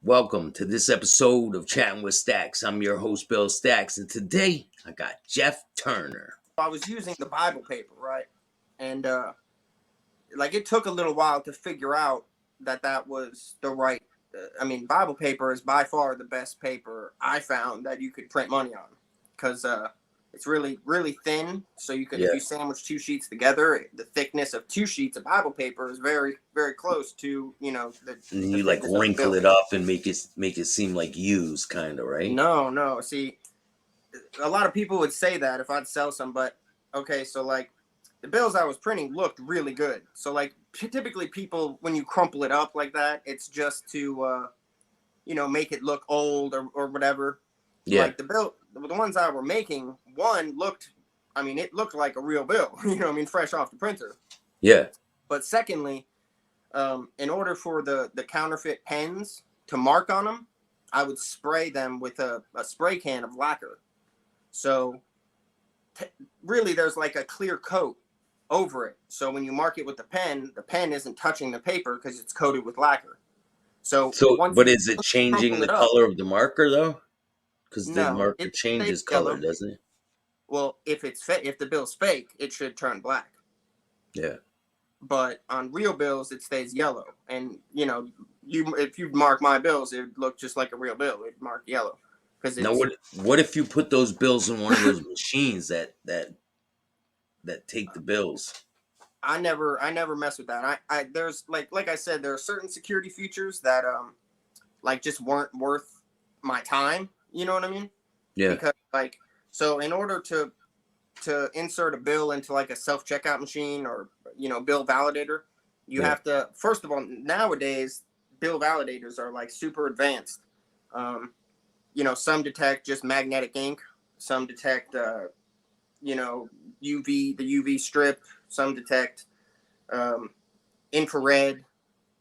Welcome to this episode of Chatting with Staxx. I'm your host, Bill Staxx, and today I got Jeff Turner. I was using the Bible paper, right? And it took a little while to figure out that was the right. Bible paper is by far the best paper I found that you could print money on, because it's really really thin. So you could, if Yeah, you sandwich two sheets together, the thickness of two sheets of Bible paper is very very close to and then the you like thickness of a wrinkle bill. it up and make it seem like used, kind of, right? No. See, a lot of people would say that if I'd sell some, but okay, so like the bills I was printing looked really good. So like typically people, when you crumple it up like that, it's just to make it look old or whatever. Yeah, Like the ones I were making, one looked, it looked like a real bill, fresh off the printer. yeah. But secondly, in order for the counterfeit pens to mark on them, I would spray them with a spray can of lacquer. So really, there's like a clear coat over it. So when you mark it with the pen isn't touching the paper because it's coated with lacquer. So So, once but you is it changing crumple the it up, color of the marker though? Because the no, marker it stays changes color, yellow. doesn't it? Well, if the bill's fake, it should turn black. Yeah. But on real bills, it stays yellow. And if you mark my bills, it would look just like a real bill. It'd mark yellow because Now, it's. what if you put those bills in one of those machines that take the bills? I never mess with that. I there's like I said, there are certain security features that just weren't worth my time. You know what I mean? Yeah, Because so in order to insert a bill into like a self checkout machine or bill validator, you yeah. have to, first of all, nowadays bill validators are like super advanced. Some detect just magnetic ink, some detect UV strip, some detect um, infrared.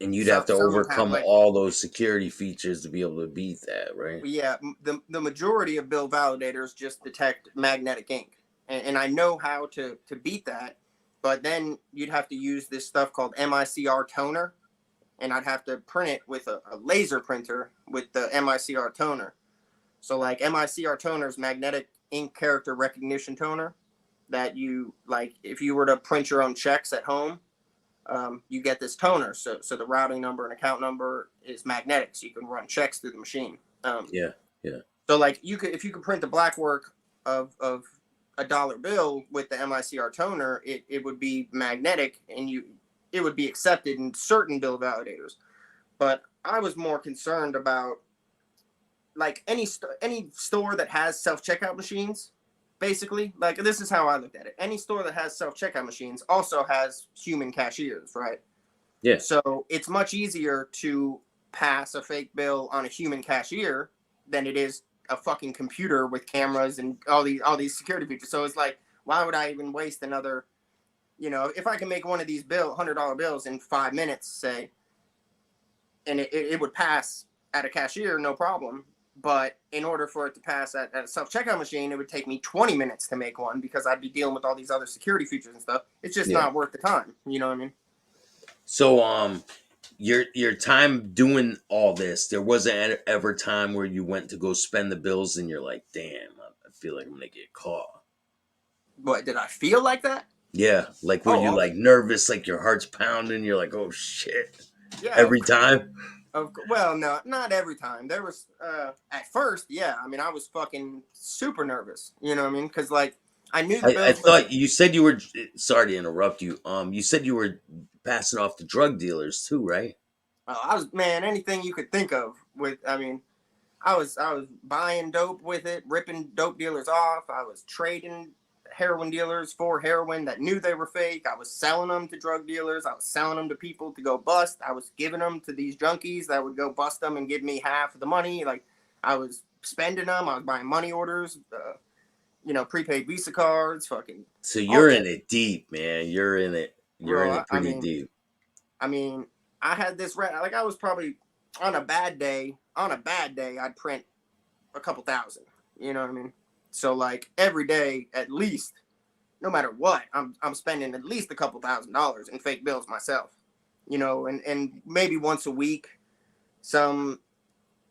And you'd have to Some have overcome like, all those security features to be able to beat that, right? yeah, the majority of bill validators just detect magnetic ink, and I know how to beat that, but then you'd have to use this stuff called MICR toner, and I'd have to print it with a laser printer with the MICR toner. So like MICR toner is magnetic ink character recognition toner that you like if you were to print your own checks at home. You get this toner. So the routing number and account number is magnetic, so you can run checks through the machine. Yeah, yeah, So like if you could print the black work of a dollar bill with the MICR toner, it would be magnetic and it would be accepted in certain bill validators. But I was more concerned about like any store that has self checkout machines. Basically, like this is how I looked at it. Any store that has self checkout machines also has human cashiers, right? yeah. So it's much easier to pass a fake bill on a human cashier than it is a fucking computer with cameras and all these security features. So it's like, why would I even waste another? If I can make one of these $100 bills in 5 minutes, say, and it would pass at a cashier, no problem. But in order for it to pass at a self checkout machine, it would take me 20 minutes to make one because I'd be dealing with all these other security features and stuff. It's just Yeah. not worth the time. You know what I mean? So, your time doing all this, there wasn't ever time where you went to go spend the bills and you're like, damn, I feel like I'm gonna get caught. What, did I feel like that? Yeah, like were Oh, you like nervous, like your heart's pounding, you're like, oh shit, yeah. every time? Well, no, not every time. There was at first, yeah. I was fucking super nervous. You know what I mean? Because like I knew the I bills were. thought you said you were. Sorry to interrupt you. You said you were passing off to drug dealers too, right? I was, man, anything you could think of with. I was buying dope with it, ripping dope dealers off. I was trading heroin dealers for heroin that knew they were fake. I was selling them to drug dealers. I was selling them to people to go bust. I was giving them to these junkies that would go bust them and give me half of the money. Like I was spending them. I was buying money orders, prepaid Visa cards, fucking So all you're that, in it deep, man. You're in it. You're bro. in it pretty deep. I mean, I had this like I was probably on a bad day. On a bad day, I'd print a couple thousand. You know what I mean? So like every day, at least, no matter what, I'm spending at least a couple $1,000s in fake bills myself. And maybe once a week, some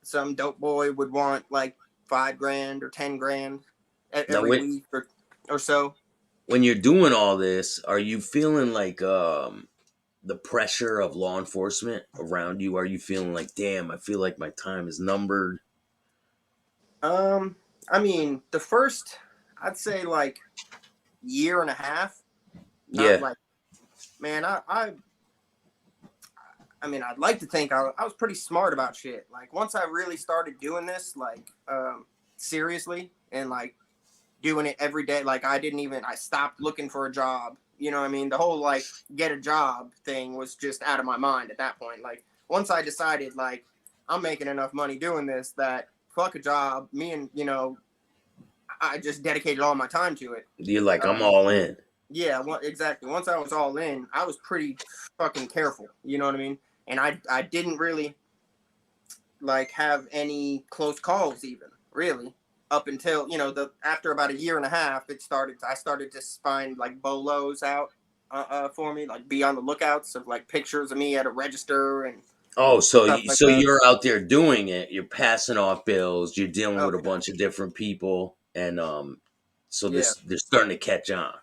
some dope boy would want like 5 grand or 10 grand Now, every week or so. when you're doing all this, are you feeling like the pressure of law enforcement around you? Are you feeling like, damn, I feel like my time is numbered? Um, I mean, the first, I'd say like year and a half, not Yeah, like, man, I mean, I'd like to think I was pretty smart about shit. Like once I really started doing this, like, seriously and like doing it every day, like I stopped looking for a job. You know what I mean? The whole like get a job thing was just out of my mind at that point. Like once I decided like I'm making enough money doing this that fuck a job, me and, I just dedicated all my time to it. you're like, I'm Um, all in. yeah, exactly. Once I was all in, I was pretty fucking careful. You know what I mean? And I didn't really like have any close calls even really up until the after about a year and a half. I started to find like bolos out for me, like be on the lookouts of like pictures of me at a register and Oh, so stuff like so that. you're out there doing it. You're passing off bills. You're dealing Oh with a bunch of different people, and so yeah, this they're starting to catch on.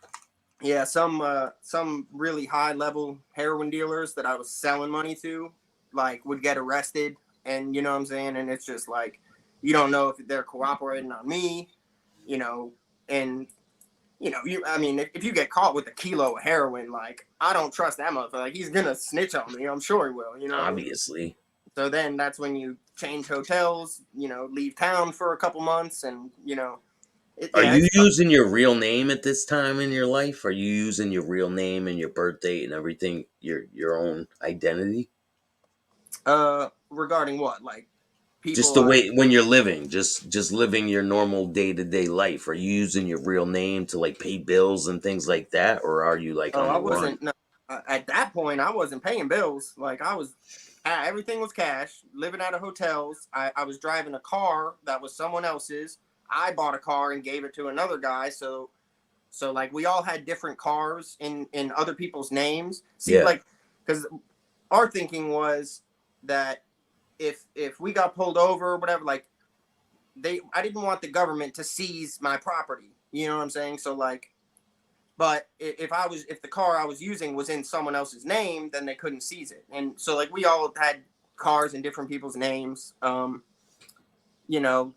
yeah. Some really high level heroin dealers that I was selling money to like would get arrested, and you know what I'm saying. And it's just like you don't know if they're cooperating on me, you know, and I mean, if you get caught with a kilo of heroin, like, I don't trust that motherfucker. Like, he's gonna snitch on me. I'm sure he will. You know what I mean? Obviously, So then that's when you change hotels. Leave town for a couple months, and are yeah, you it's tough. using your real name at this time in your life? Are you using your real name and your birth date and everything, your own identity? Regarding what, like Just people the I way when you're living, just living your normal day to day life. Are you using your real name to like pay bills and things like that, or are you like oh on I the run? wasn't no, at that point I wasn't paying bills. Like everything was cash. Living out of hotels. I was driving a car that was someone else's. I bought a car and gave it to another guy. So like we all had different cars in other people's names. See, Yeah, like, because our thinking was that if we got pulled over or whatever, like I didn't want the government to seize my property. You know what I'm saying? So like, but if the car I was using was in someone else's name, then they couldn't seize it. And so like we all had cars in different people's names.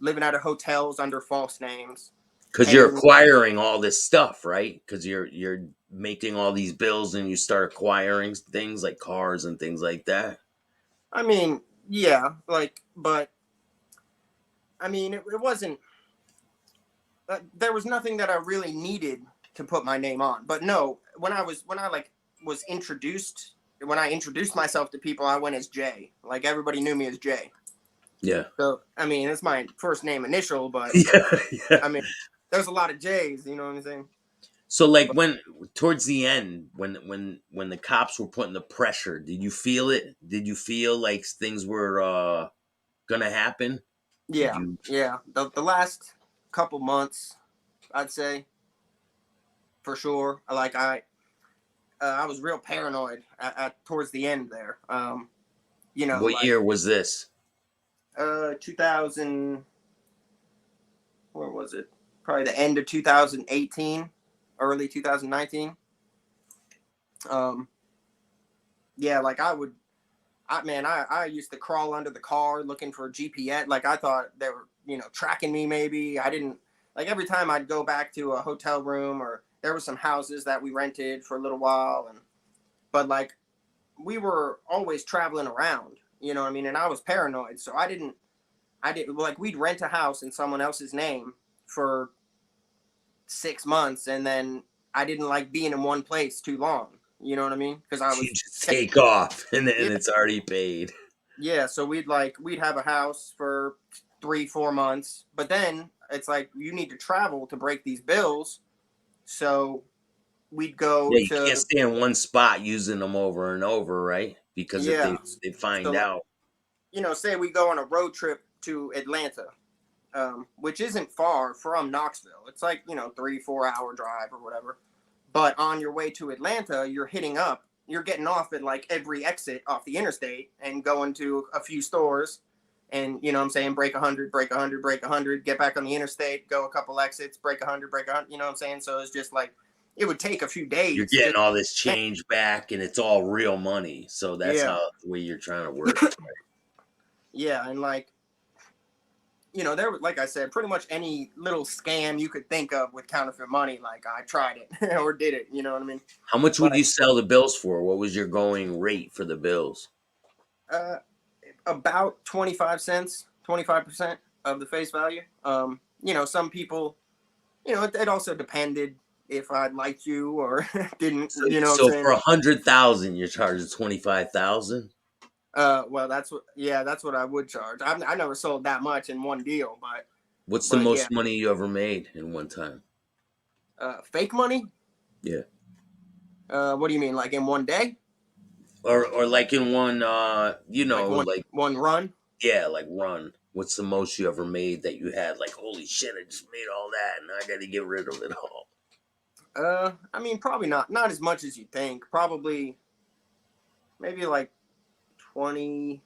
Living out of hotels under false names, because you're paying. acquiring all this stuff, right? Because you're making all these bills and you start acquiring things like cars and things like that. I mean, yeah, like, but I mean, it wasn't. There was nothing that I really needed to put my name on. But no, when I like was introduced when I introduced myself to people, I went as Jay. Like everybody knew me as Jay. Yeah, So I mean, it's my first name initial, but yeah, yeah. I mean, there's a lot of J's. You know what I'm saying? So like But when towards the end, when the cops were putting the pressure, did you feel it? Did you feel like things were gonna happen? Did yeah, you? yeah. The last couple months, I'd say for sure. I was real paranoid towards the end there. What Like year was this? 2000. Where was it? Probably the end of 2018, early 2019. Um, yeah, like I used to crawl under the car looking for GPS. Like I thought they were, tracking me. Maybe I didn't. Like every time I'd go back to a hotel room, or there were some houses that we rented for a little while, but like we were always traveling around. You know what I mean? And I was paranoid, so I didn't like we'd rent a house in someone else's name for 6 months, and then I didn't like being in one place too long. You know what I mean? Because I You was, just take off and then yeah, it's already paid. yeah. So we'd have a house for 3-4 months, but then it's like you need to travel to break these bills. So we'd go Yeah, you can't to stay in one spot using them over and over, right? Because if yeah. they find So like, out, say we go on a road trip to Atlanta, which isn't far from Knoxville. It's like 3-4 hour drive or whatever. But on your way to Atlanta, you're getting off at like every exit off the interstate and going to a few stores. and you know what I'm saying, break 100, break 100, break 100, get back on the interstate, go a couple exits, break 100, break 100. You know what I'm saying? So it's just like it would take a few You're days getting just. all this change back, and it's all real money. So that's Yeah, how the way you're trying to work it. yeah, and like you know, there, like I said, pretty much any little scam you could think of with counterfeit money, like I tried it or did it. You know what I mean? How much would you But sell the bills for? What was your going rate for the bills? uh, about 25 cents, 25% of the face value. You know, some people, you know, it also depended if I liked you or didn't. So, You know what I'm so saying? for 100,000, you're charging 25,000. Well, that's what. Yeah, that's what I would charge. I never sold that much in one deal, What's the but yeah, most money you ever made in one time? fake money. Yeah, What do you mean, like in one day, or like in one, like one run? yeah, like run. What's the most you ever made that you had? Like, holy shit, I just made all that, and I got to get rid of it all. I mean, probably not as much as you think. Probably maybe like 20,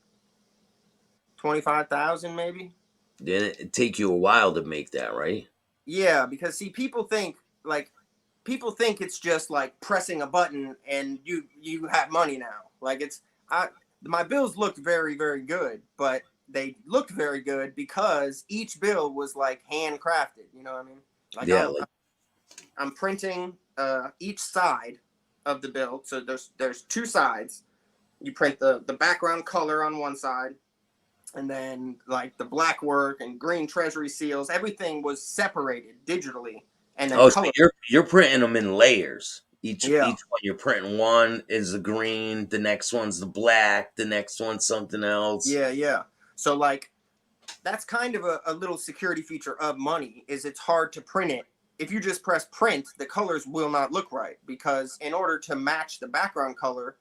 25,000, maybe. Then it take you a while to make that, right? Yeah, because see, people think it's just like pressing a button and you have money now. Like it's I my bills looked very very good, but they looked very good because each bill was like handcrafted. You know what I mean? Like Yeah, like I'm printing each side of the bill. So there's two sides. You print the background color on one side, and then like the black work and green treasury seals. Everything was separated digitally and then oh, so color. you're printing them in layers. Yeah, Each one you're printing one is the green, the next one's the black, the next one's something else. yeah. So like that's kind of a little security feature of money is it's hard to print it. If you just press print, the colors will not look right because in order to match the background color,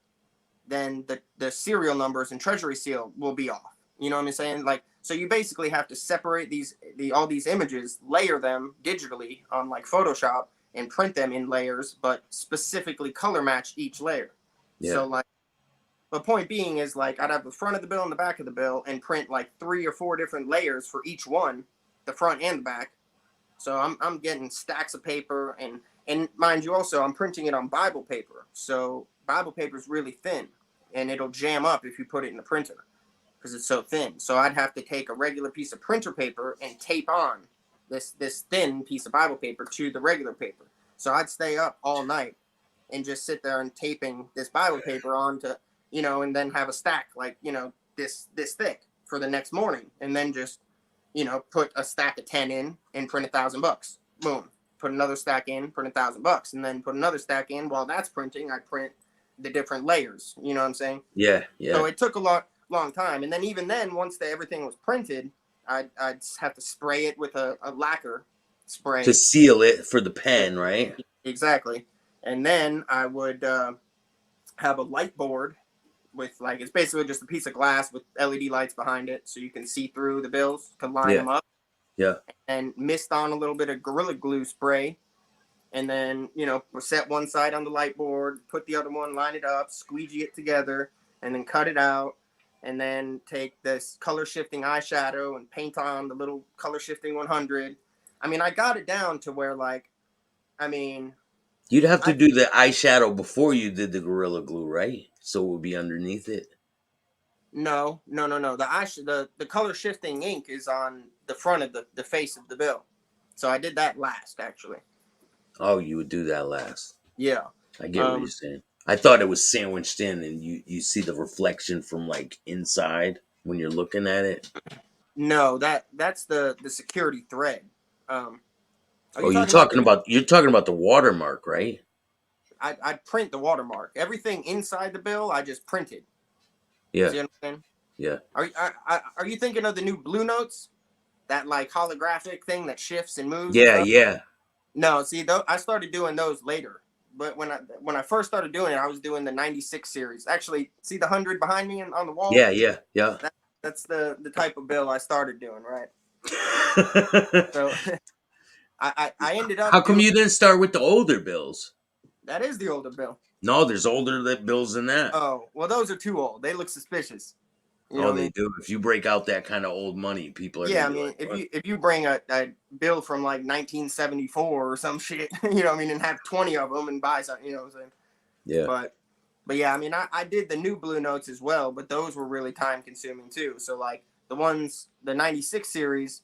then the serial numbers and treasury seal will be off. You know what I'm saying? Like, so you basically have to separate all these images, layer them digitally on like Photoshop, and print them in layers, but specifically color match each layer. Yeah, So like, the point being is like I'd have the front of the bill and the back of the bill, and print like 3 or 4 different layers for each one, the front and the back. So I'm getting stacks of paper, and mind you, also I'm printing it on Bible paper. So Bible paper is really thin, and it'll jam up if you put it in the printer because it's so thin. So I'd have to take a regular piece of printer paper and tape on this thin piece of Bible paper to the regular paper. So I'd stay up all night and just sit there and taping this Bible paper onto, you know, and then have a stack like, you know, this thick for the next morning, and then just, you know, put a stack of 10 in and print $1,000. Boom. Put another stack in, print $1,000, and then put another stack in. While that's printing, I print the different layers. You know what I'm saying? yeah, yeah. So it took long time, and then even then, once everything was printed, I'd have to spray it with a lacquer To spray. seal it for the Yeah, pen, right? exactly. And then I would have a light board with like it's basically just a piece of glass with LED lights behind it, so you can see through the bills to line Yeah, them up, yeah, and mist on a little bit of Gorilla Glue spray, and then you know set one side on the light board, put the other one, line it up, squeegee it together, and then cut it out, and then take this color shifting eyeshadow and paint on the little color shifting 100. I mean, I got it down to where like, I mean, you'd have to I do the eyeshadow before you did the Gorilla Glue, right? So it would be underneath it. no. The color shifting ink is on the front of the face of the bill, so I did that last actually. Oh, you would do that last. Yeah. I get what you're Um, saying. I thought it was sandwiched in, and you see the reflection from like inside when you're looking at it. no, that's the security thread. Um, are Oh, you talking about you're talking about the watermark, right? I print the watermark. Everything inside the bill, I just printed. Yeah, See what I'm saying? yeah, Are you thinking of the new Blue Notes? That like holographic thing that shifts and moves and yeah, stuff? yeah, No, see, though I started doing those later. But when I first started doing it, I was doing the '96 series. Actually, see the 100 behind me on the wall? yeah, yeah, yeah. That, that's the type of bill I started doing, right? So I ended How up come doing you didn't start with the older bills? that is the older bill. No, there's bills than that. Oh, well, those are too old. They look suspicious. You know Oh, what I they mean? do. If you break out that kind of old money, people are gonna Yeah, I be mean, like, "What?" if you bring a bill from like 1974 or some shit, you know what I mean, and have 20 of them and buy something, you know what I'm saying? Yeah, But yeah, I mean, I did the new blue notes as well, but those were really time consuming too. So like the 96 series,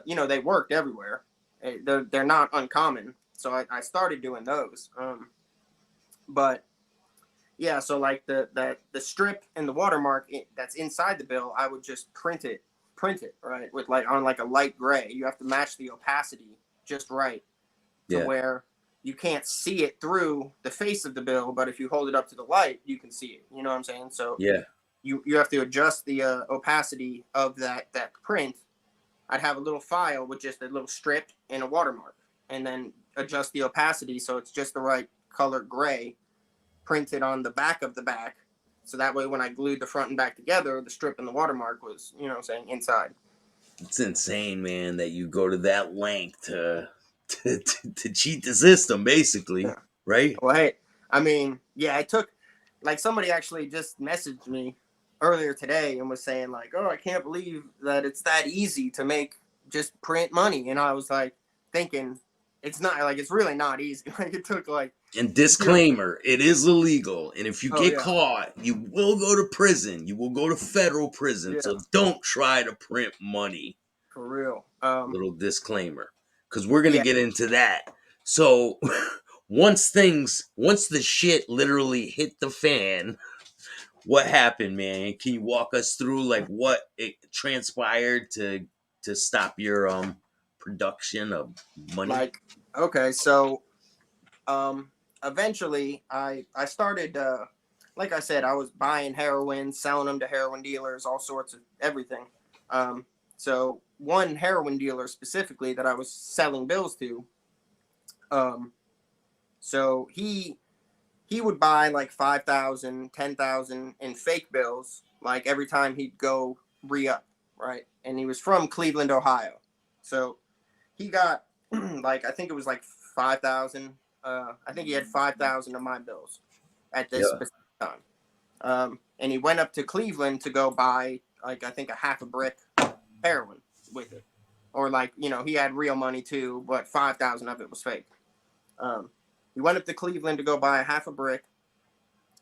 you know, they worked everywhere. They're not uncommon. So I started doing those. But yeah, so like the strip and the watermark that's inside the bill, I would just print it right with like on like a light gray. You have to match the opacity just right to yeah, where you can't see it through the face of the bill, but if you hold it up to the light, you can see it. You know what I'm saying? So yeah. you have to adjust the opacity of that print. I'd have a little file with just a little strip and a watermark, and then adjust the opacity so it's just the right color gray printed on the back of the back. So that way, when I glued the front and back together, the strip and the watermark was, you know what I'm saying, inside. It's insane, man, that you go to that length to cheat the system, Yeah. basically, right? Well, hey, I mean, yeah, it took like somebody actually just messaged me earlier today and was saying like, "Oh, I can't believe that it's that easy to make just print money." And I was like thinking it's not like it's really not easy. Like it took like And you know, disclaimer, it is illegal. And if you oh get yeah, caught, you will go to prison. You will go to federal prison. yeah, So don't try to print money. for real. Little disclaimer. Because we're going to Yeah, get into that. So once the shit literally hit the fan, what happened, man? Can you walk us through like what it transpired to stop your production of money? like okay, so um eventually I started like I said, I was buying heroin, selling them to heroin dealers, all sorts of everything. um so one heroin dealer specifically that I was selling bills to, um so he would buy like 5,000, 10,000 in fake bills like every time he'd go re-up, right? And he was from Cleveland, Ohio. So he got like I think it was like 5,000. I think he had 5,000 of my bills at this Yeah. specific time. And he went up to Cleveland to go buy like I think a half a brick heroin with it, or like you know he had real money too, but 5,000 of it was fake. Um, he went up to Cleveland to go buy a half a brick,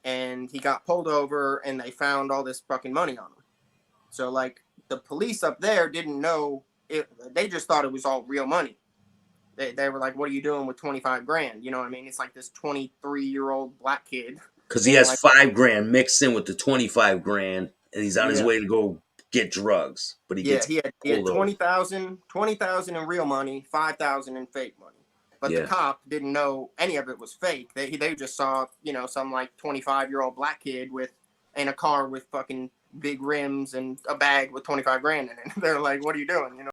and he got pulled over, and they found all this fucking money on him. So like the police up there didn't know it; they just thought it was all real money. They were like, "What are you doing with 25 grand?" You know what I mean? It's like this 23-year-old black kid Because he in has like 5 grand mixed in with the 25 grand and he's on his yeah way to go get drugs, but he yeah gets he had pulled over. 20,000 in real money, 5,000 in fake money. But the Yeah. cop didn't know any of it was fake. They just saw you know some like 25-year-old black kid with in a car with fucking big rims and a bag with 25 grand in it. They're like, "What are you doing?" You know.